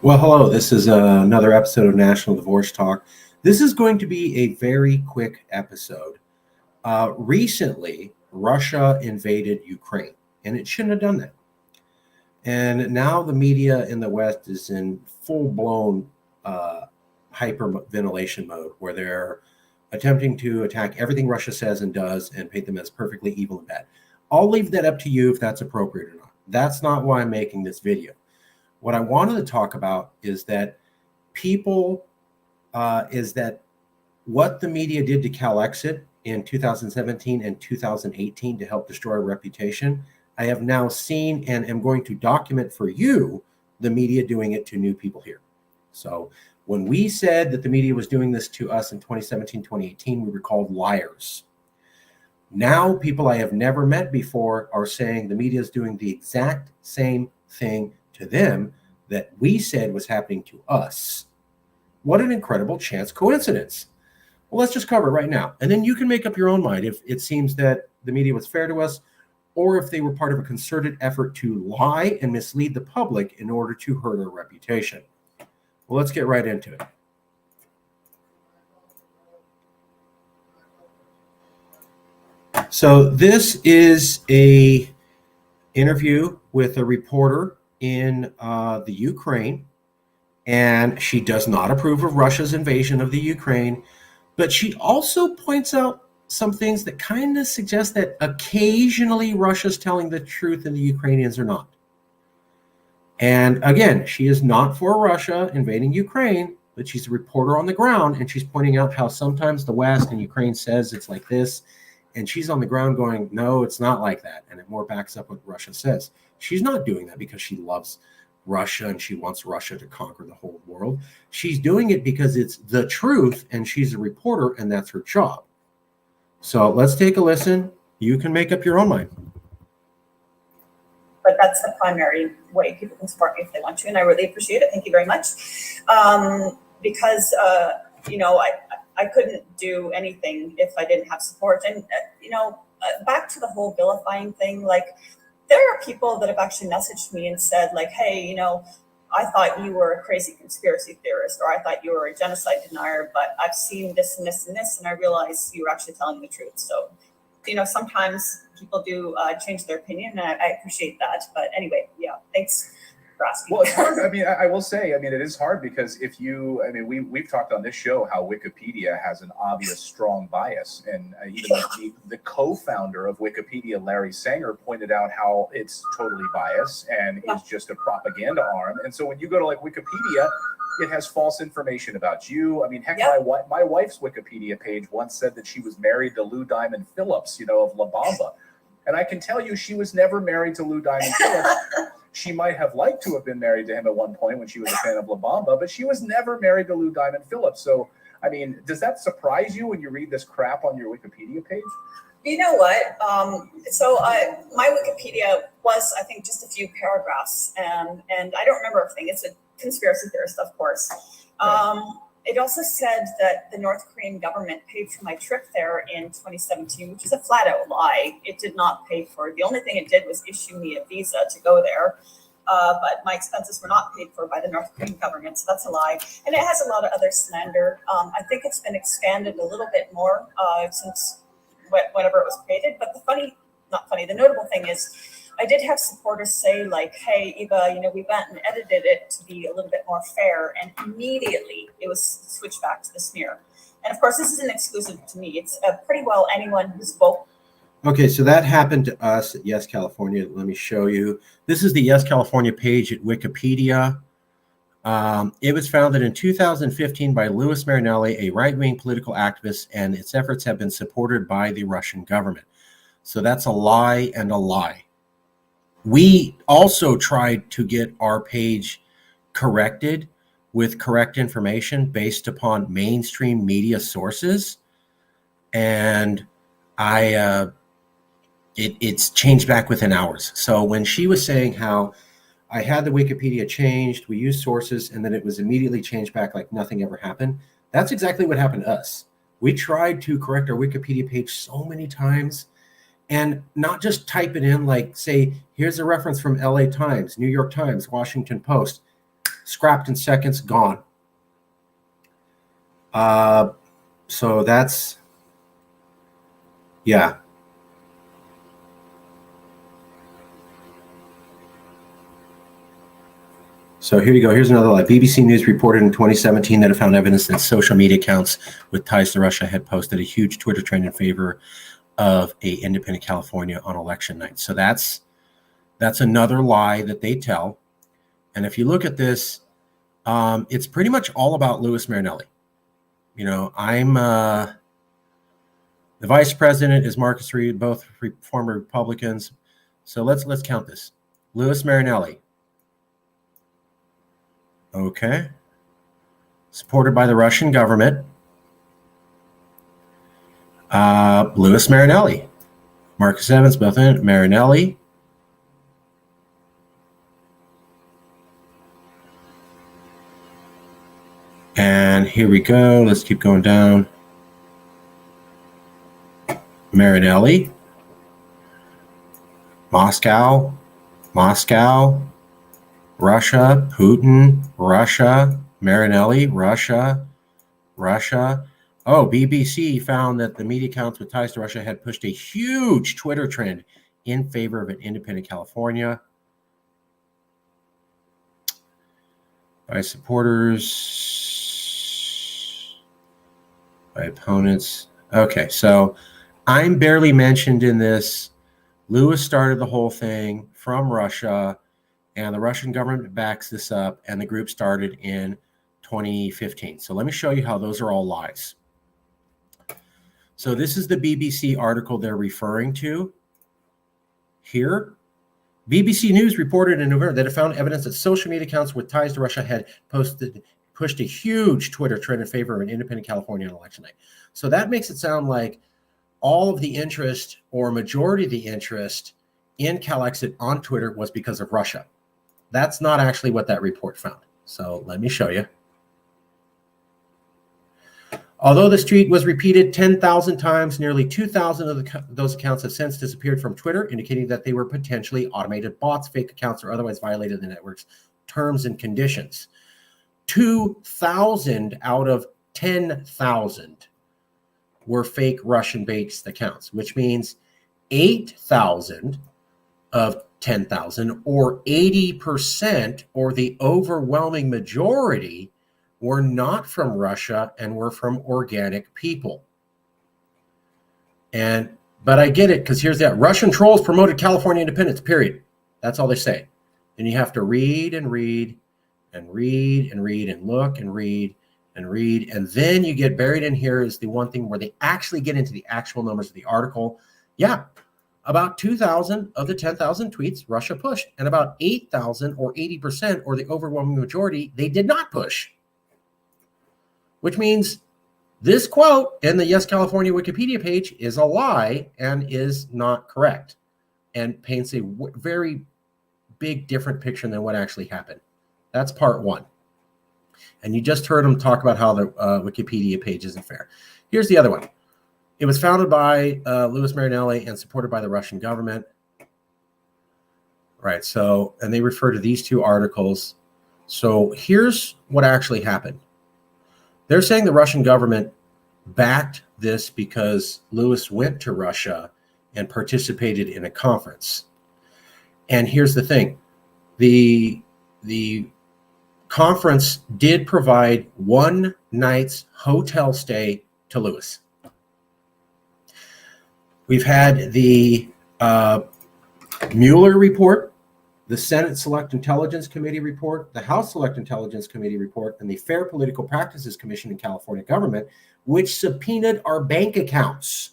Well, hello. This is another episode of National Divorce Talk. This is going to be a very quick episode. Recently, Russia invaded Ukraine, and it shouldn't have done that. And now the media in the West is in full-blown hyperventilation mode, where they're attempting to attack everything Russia says and does and paint them as perfectly evil and bad. I'll leave that up to you if that's appropriate or not. That's not why I'm making this video. What I wanted to talk about is that what the media did to Calexit in 2017 and 2018 to help destroy our reputation, I have now seen and am going to document for you the media doing it to new people here. So when we said that the media was doing this to us in 2017, 2018, we were called liars. Now people I have never met before are saying the media is doing the exact same thing to them that we said was happening to us. What an incredible chance coincidence. Well, let's just cover it right now. And then you can make up your own mind if it seems that the media was fair to us or if they were part of a concerted effort to lie and mislead the public in order to hurt our reputation. Well, let's get right into it. So this is a interview with a reporter in the Ukraine, and she does not approve of Russia's invasion of the Ukraine, but she also points out some things that kind of suggest that occasionally Russia's telling the truth and the Ukrainians are not. And again, she is not for Russia invading Ukraine, but she's a reporter on the ground, and she's pointing out how sometimes the West and Ukraine says it's like this, and she's on the ground going, no, it's not like that. And it more backs up what Russia says. She's not doing that because she loves Russia and she wants Russia to conquer the whole world. She's doing it because it's the truth, and she's a reporter, and that's her job. So let's take a listen. You can make up your own mind. But that's the primary way people can support me if they want to, and I really appreciate it. Thank you very much. Because I couldn't do anything if I didn't have support. And back to the whole vilifying thing, like there are people that have actually messaged me and said, like, hey, I thought you were a crazy conspiracy theorist, or I thought you were a genocide denier, but I've seen this and this and this, and I realized you were actually telling the truth. So, sometimes people do change their opinion, and I appreciate that. But anyway, yeah, thanks for asking. Well, it's hard. I will say, it is hard because we've talked on this show how Wikipedia has an obvious strong bias. And even the co-founder of Wikipedia, Larry Sanger, pointed out how it's totally biased and is just a propaganda arm. And so when you go to Wikipedia, it has false information about you. Heck, my wife's Wikipedia page once said that she was married to Lou Diamond Phillips, of La Bamba. And I can tell you she was never married to Lou Diamond Phillips. She might have liked to have been married to him at one point when she was a fan of La Bamba, but she was never married to Lou Diamond Phillips. So, does that surprise you when you read this crap on your Wikipedia page? You know what? My Wikipedia was, I think, just a few paragraphs, and I don't remember everything. It's a conspiracy theorist, of course. It also said that the North Korean government paid for my trip there in 2017, which is a flat out lie. It did not pay for it. The only thing it did was issue me a visa to go there. But my expenses were not paid for by the North Korean government, so that's a lie. And it has a lot of other slander. I think it's been expanded a little bit more since whenever it was created. But the notable thing is, I did have supporters say, like, hey, Eva, we went and edited it to be a little bit more fair, and immediately it was switched back to the smear. And of course, this isn't exclusive to me. It's pretty well anyone who's vocal. Okay, so that happened to us at Yes California. Let me show you. This is the Yes California page at Wikipedia. It was founded in 2015 by Louis Marinelli, a right-wing political activist, and its efforts have been supported by the Russian government. So that's a lie and a lie. We also tried to get our page corrected with correct information based upon mainstream media sources, and it's changed back within hours. So when she was saying how I had the Wikipedia changed, we used sources, and then it was immediately changed back like nothing ever happened, that's exactly what happened to us. We tried to correct our Wikipedia page so many times, and not just type it in like, say, here's a reference from LA Times, New York Times, Washington Post. scrapped in seconds, gone. So that's, yeah. So here you go. Here's another lie. BBC News reported in 2017 that it found evidence that social media accounts with ties to Russia had posted a huge Twitter trend in favor of a independent California on election night. So that's another lie that they tell. And if you look at this, it's pretty much all about Louis Marinelli. You know, I'm the vice president is Marcus Reed, both former Republicans. So let's count this. Louis Marinelli. Okay. Supported by the Russian government. Louis Marinelli. Marcus Evans, both in Marinelli. And here we go. Let's keep going down. Marinelli. Moscow. Russia, Putin, Russia, Marinelli, Russia. Oh, BBC found that the media accounts with ties to Russia had pushed a huge Twitter trend in favor of an independent California. By supporters, by opponents. Okay, so I'm barely mentioned in this. Louis started the whole thing from Russia. And the Russian government backs this up, and the group started in 2015. So let me show you how those are all lies. So this is the BBC article they're referring to here. BBC News reported in November that it found evidence that social media accounts with ties to Russia had pushed a huge Twitter trend in favor of an independent California on election night. So that makes it sound like all of the interest or majority of the interest in Calexit on Twitter was because of Russia. That's not actually what that report found. So let me show you. Although this tweet was repeated 10,000 times, nearly 2,000 of those accounts have since disappeared from Twitter, indicating that they were potentially automated bots, fake accounts, or otherwise violated the network's terms and conditions. 2,000 out of 10,000 were fake Russian-based accounts, which means 8,000 of 10,000, or 80%, or the overwhelming majority, were not from Russia and were from organic people. But I get it, because here's that. Russian trolls promoted California independence, period. That's all they say. And you have to read and read and read and read and look and read and read. And then you get buried in here is the one thing where they actually get into the actual numbers of the article. Yeah. About 2,000 of the 10,000 tweets Russia pushed, and about 8,000 or 80%, or the overwhelming majority, they did not push. Which means this quote in the Yes California Wikipedia page is a lie and is not correct, and paints a very big different picture than what actually happened. That's part one. And you just heard them talk about how the Wikipedia page isn't fair. Here's the other one. It was founded by Louis Marinelli and supported by the Russian government. Right, so, and they refer to these two articles. So here's what actually happened. They're saying the Russian government backed this because Louis went to Russia and participated in a conference. And here's the thing. The conference did provide one night's hotel stay to Louis. We've had the Mueller report, the Senate Select Intelligence Committee report, the House Select Intelligence Committee report, and the Fair Political Practices Commission in California government, which subpoenaed our bank accounts.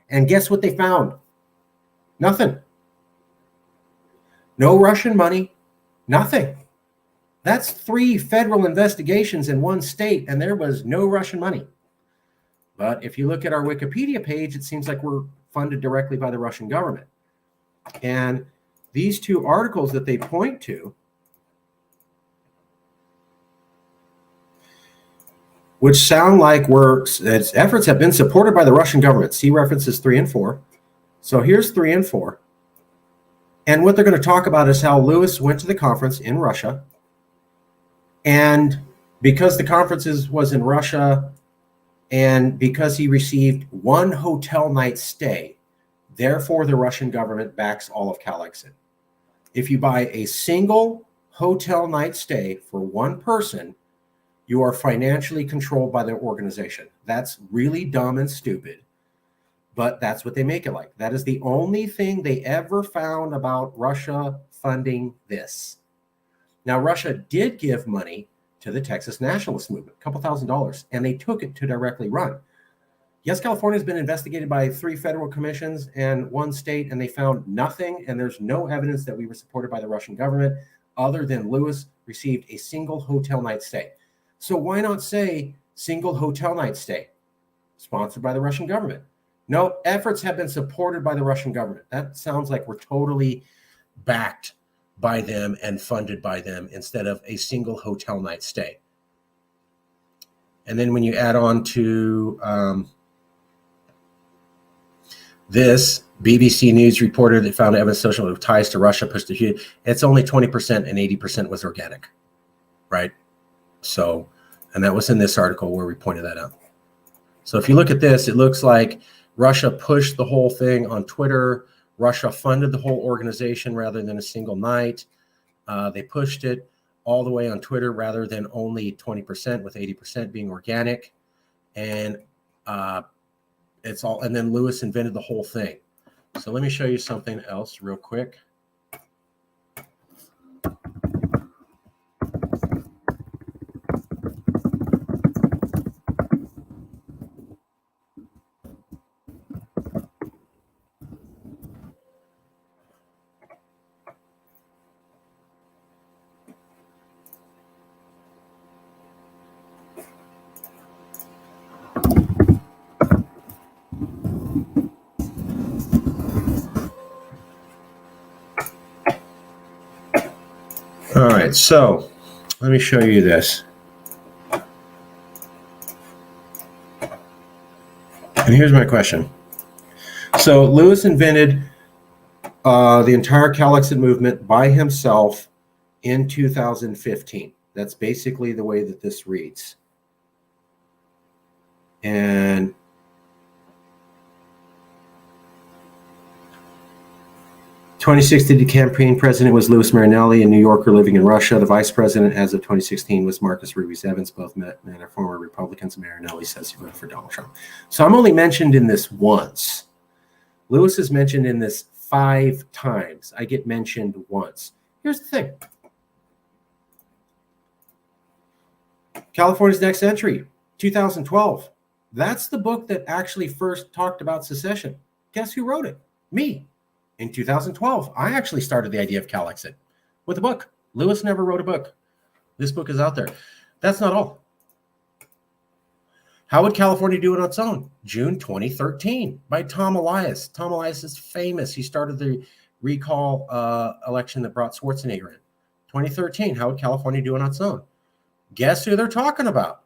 And guess what they found? Nothing. No Russian money, nothing. That's 3 federal investigations in one state, and there was no Russian money. But if you look at our Wikipedia page, it seems like we're funded directly by the Russian government. And these two articles that they point to, which sound like its efforts have been supported by the Russian government. See references 3 and 4. So here's 3 and 4. And what they're going to talk about is how Louis went to the conference in Russia And because the conferences was in Russia, and because he received one hotel night stay, therefore the Russian government backs all of Calexit. If you buy a single hotel night stay for one person, you are financially controlled by the organization. That's really dumb and stupid, but that's what they make it like. That is the only thing they ever found about Russia funding this. Now, Russia did give money to the Texas nationalist movement, a couple $1,000s, and they took it to directly run. Yes, California has been investigated by 3 federal commissions and 1 state, and they found nothing, and there's no evidence that we were supported by the Russian government other than Lewis received a single hotel night stay. So why not say single hotel night stay, sponsored by the Russian government? No, efforts have been supported by the Russian government. That sounds like we're totally backed by them and funded by them instead of a single hotel night stay. And then when you add on to this, BBC News reported that found evidence social ties to Russia pushed the huge. It's only 20% and 80% was organic, right? So, and that was in this article where we pointed that out. So if you look at this, it looks like Russia pushed the whole thing on Twitter. Russia funded the whole organization rather than a single night. They pushed it all the way on Twitter rather than only 20%, with 80% being organic. And it's all, and then Lewis invented the whole thing. So let me show you something else real quick. All right, so let me show you this. And here's my question. So Lewis invented the entire Calexit movement by himself in 2015. That's basically the way that this reads. And in 2016, the campaign president was Louis Marinelli, a New Yorker living in Russia. The vice president as of 2016 was Marcus Ruiz-Evans. Both men are former Republicans. Marinelli says he voted for Donald Trump. So I'm only mentioned in this once. Lewis is mentioned in this 5 times. I get mentioned once. Here's the thing. California's Next Entry, 2012. That's the book that actually first talked about secession. Guess who wrote it? Me. In 2012, I actually started the idea of Calexit with a book. Lewis never wrote a book. This book is out there. That's not all. How would California do it on its own? June 2013 by Tom Elias. Tom Elias is famous. He started the recall election that brought Schwarzenegger in. 2013, how would California do it on its own? Guess who they're talking about?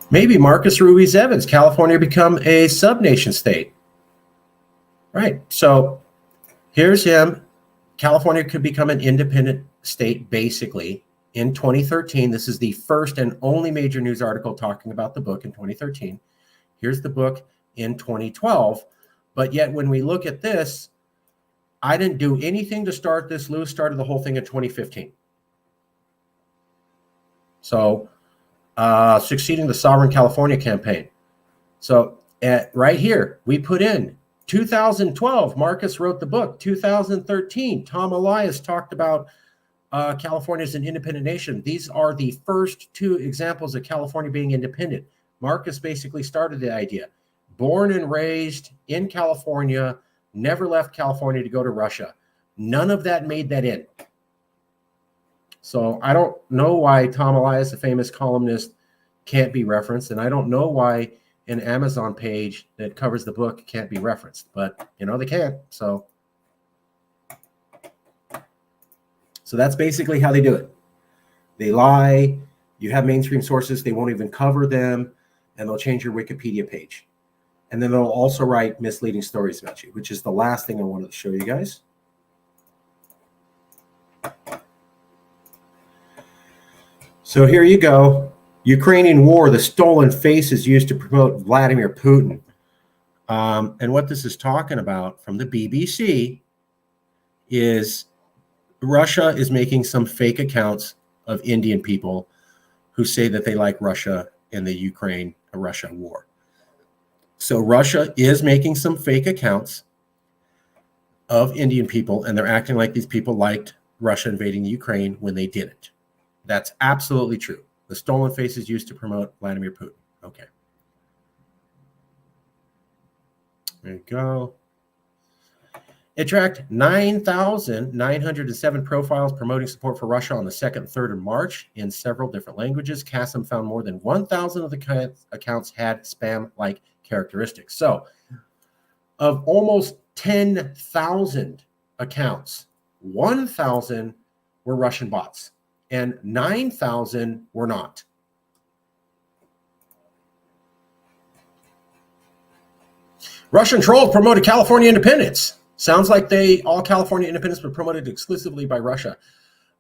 Maybe Marcus Ruiz-Evans, California become a sub-nation state. Right, so here's him. California could become an independent state, basically, in 2013. This is the first and only major news article talking about the book in 2013. Here's the book in 2012. But yet when we look at this, I didn't do anything to start this. Lewis started the whole thing in 2015. So succeeding the Sovereign California campaign. So right here, we put in 2012, Marcus wrote the book. 2013, Tom Elias talked about California as an independent nation. These are the first 2 examples of California being independent. Marcus basically started the idea. Born and raised in California, never left California to go to Russia. None of that made that in. So I don't know why Tom Elias, a famous columnist, can't be referenced. And I don't know why an Amazon page that covers the book can't be referenced. But, they can't. So that's basically how they do it. They lie. You have mainstream sources. They won't even cover them. And they'll change your Wikipedia page. And then they'll also write misleading stories about you, which is the last thing I wanted to show you guys. So here you go. Ukrainian war, the stolen face is used to promote Vladimir Putin. And what this is talking about from the BBC is Russia is making some fake accounts of Indian people who say that they like Russia in the Ukraine-Russia war. So Russia is making some fake accounts of Indian people, and they're acting like these people liked Russia invading Ukraine when they didn't. That's absolutely true. The stolen face is used to promote Vladimir Putin. Okay. There you go. It tracked 9,907 profiles promoting support for Russia on the 2nd and 3rd of March in several different languages. CASM found more than 1,000 of the accounts had spam-like characteristics. So, of almost 10,000 accounts, 1,000 were Russian bots and 9,000 were not. Russian trolls promoted California independence. Sounds like all California independence were promoted exclusively by Russia.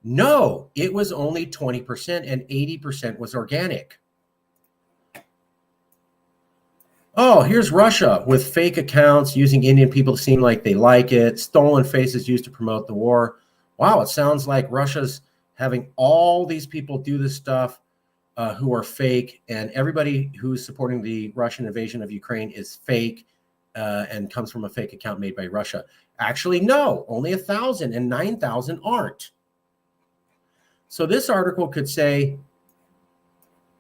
No, it was only 20% and 80% was organic. Oh, here's Russia with fake accounts using Indian people to seem like they like it. Stolen faces used to promote the war. Wow, it sounds like Russia's having all these people do this stuff who are fake, and everybody who's supporting the Russian invasion of Ukraine is fake. And comes from a fake account made by Russia. Actually, no, only 1,000 and 9,000 aren't. So this article could say,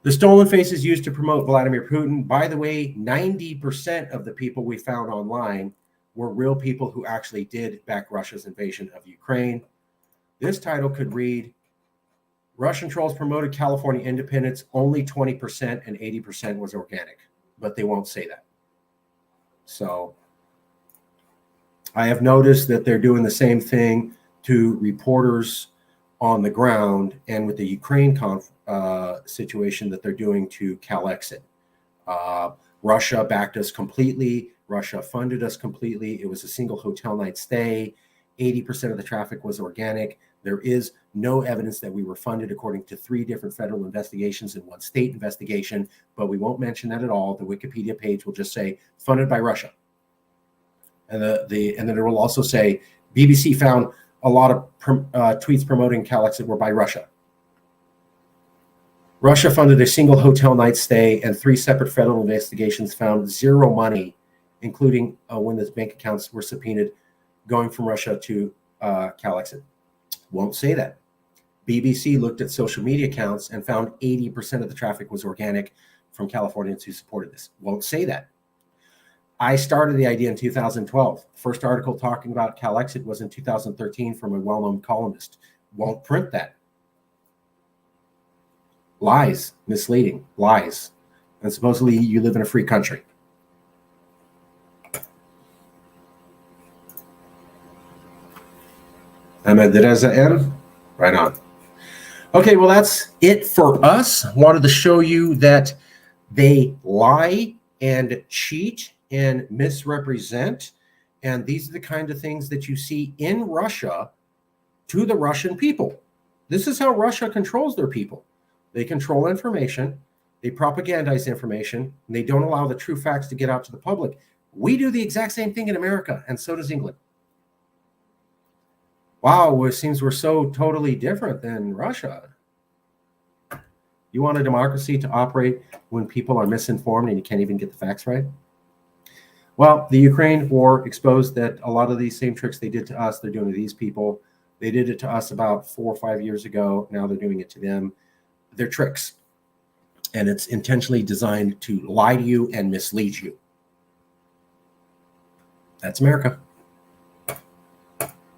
the stolen face is used to promote Vladimir Putin. By the way, 90% of the people we found online were real people who actually did back Russia's invasion of Ukraine. This title could read, Russian trolls promoted California independence, only 20% and 80% was organic, but they won't say that. So I have noticed that they're doing the same thing to reporters on the ground and with the Ukraine situation that they're doing to Calexit. Russia backed us completely. Russia funded us completely. It was a single hotel night stay. 80% of the traffic was organic. There is no evidence that we were funded according to 3 different federal investigations and 1 state investigation, but we won't mention that at all. The Wikipedia page will just say funded by Russia. And then it will also say BBC found a lot of tweets promoting Calexit were by Russia. Russia funded a single hotel night stay, and 3 separate federal investigations found 0 money, including when the bank accounts were subpoenaed, going from Russia to Calexit. Won't say that. BBC looked at social media accounts and found 80% of the traffic was organic from Californians who supported this. Won't say that. I started the idea in 2012. First article talking about Calexit was in 2013 from a well-known columnist. Won't print that. Lies, misleading, lies. And supposedly you live in a free country. Ahmed Dereza M. Right on. Okay, well, that's it for us. Wanted to show you that they lie and cheat and misrepresent. And these are the kind of things that you see in Russia to the Russian people. This is how Russia controls their people. They control information. They propagandize information. And they don't allow the true facts to get out to the public. We do the exact same thing in America, and so does England. Wow, it seems we're so totally different than Russia. You want a democracy to operate when people are misinformed and you can't even get the facts right? Well, the Ukraine war exposed that a lot of these same tricks they did to us, they're doing to these people. They did it to us about 4 or 5 years ago. Now they're doing it to them. They're tricks. And it's intentionally designed to lie to you and mislead you. That's America.